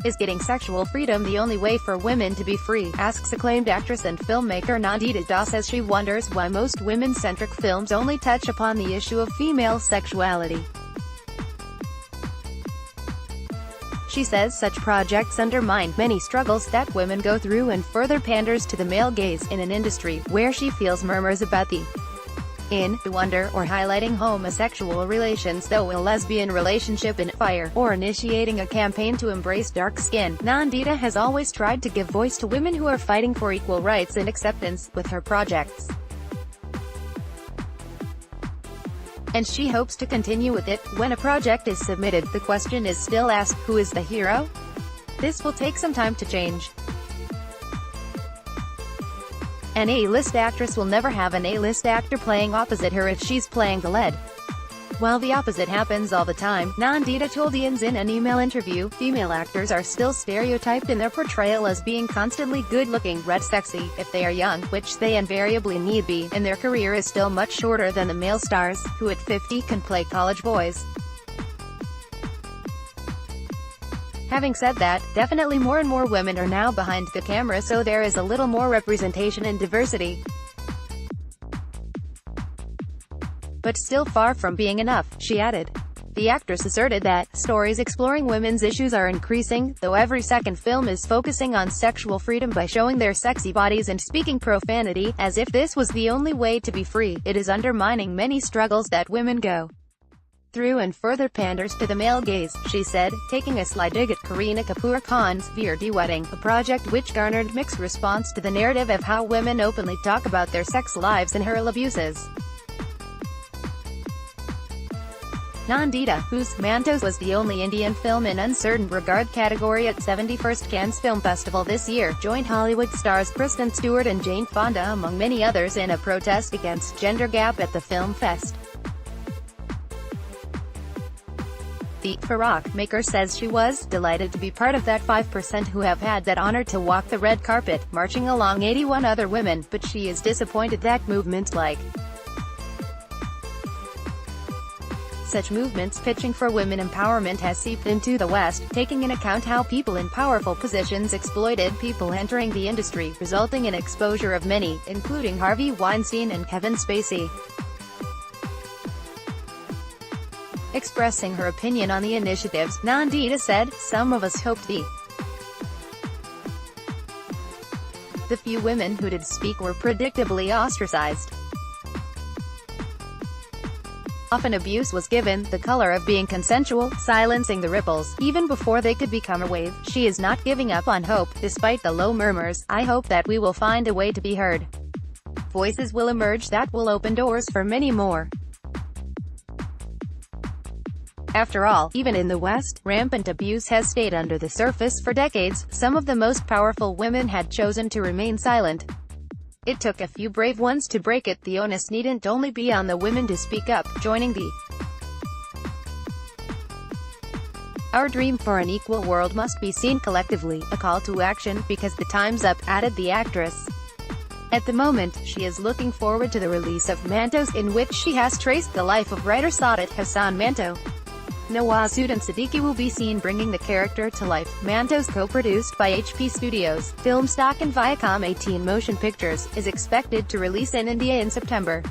Is getting sexual freedom the only way for women to be free? Asks acclaimed actress and filmmaker Nandita says she wonders why most women-centric films only touch upon the issue of female sexuality. She says such projects undermine many struggles that women go through and further panders to the male gaze, in an industry where she feels murmurs about the wonder or highlighting homosexual relations, though a lesbian relationship in fire, or initiating a campaign to embrace dark skin. Nandita has always tried to give voice to women who are fighting for equal rights and acceptance, with her projects. And she hopes to continue with it. When a project is submitted, the question is still asked, who is the hero? This will take some time to change. An A-list actress will never have an A-list actor playing opposite her if she's playing the lead. While the opposite happens all the time, Nandita told Ian's in an email interview, female actors are still stereotyped in their portrayal as being constantly good-looking, red sexy, if they are young, which they invariably need be, and their career is still much shorter than the male stars, who at 50 can play college boys. Having said that, definitely more and more women are now behind the camera, so there is a little more representation and diversity. But still far from being enough, she added. The actress asserted that stories exploring women's issues are increasing, though every second film is focusing on sexual freedom by showing their sexy bodies and speaking profanity, as if this was the only way to be free. It is undermining many struggles that women go through and further panders to the male gaze, she said, taking a sly dig at Kareena Kapoor Khan's Veer Wedding, a project which garnered mixed response to the narrative of how women openly talk about their sex lives and hurl abuses. Nandita, whose Mantos was the only Indian film in uncertain regard category at 71st Cannes Film Festival this year, joined Hollywood stars Kristen Stewart and Jane Fonda among many others in a protest against gender gap at the film fest. The Farak maker says she was delighted to be part of that 5% who have had that honor to walk the red carpet, marching along 81 other women, but she is disappointed that movements like such movements pitching for women empowerment has seeped into the West, taking in account how people in powerful positions exploited people entering the industry, resulting in exposure of many, including Harvey Weinstein and Kevin Spacey. Expressing her opinion on the initiatives, Nandita said, "Some of us hoped the few women who did speak were predictably ostracized. Often abuse was given the color of being consensual, silencing the ripples, even before they could become a wave." She is not giving up on hope, despite the low murmurs. "I hope that we will find a way to be heard. Voices will emerge that will open doors for many more." After all, even in the West, rampant abuse has stayed under the surface for decades. Some of the most powerful women had chosen to remain silent. It took a few brave ones to break it. The onus needn't only be on the women to speak up, joining the "Our dream for an equal world must be seen collectively, a call to action, because the time's up," added the actress. At the moment, she is looking forward to the release of Mantos, in which she has traced the life of writer Saadat Hassan Manto. Nawazuddin Siddiqui will be seen bringing the character to life. Mantos, co-produced by HP Studios, Filmstock and Viacom 18 Motion Pictures, is expected to release in India in September.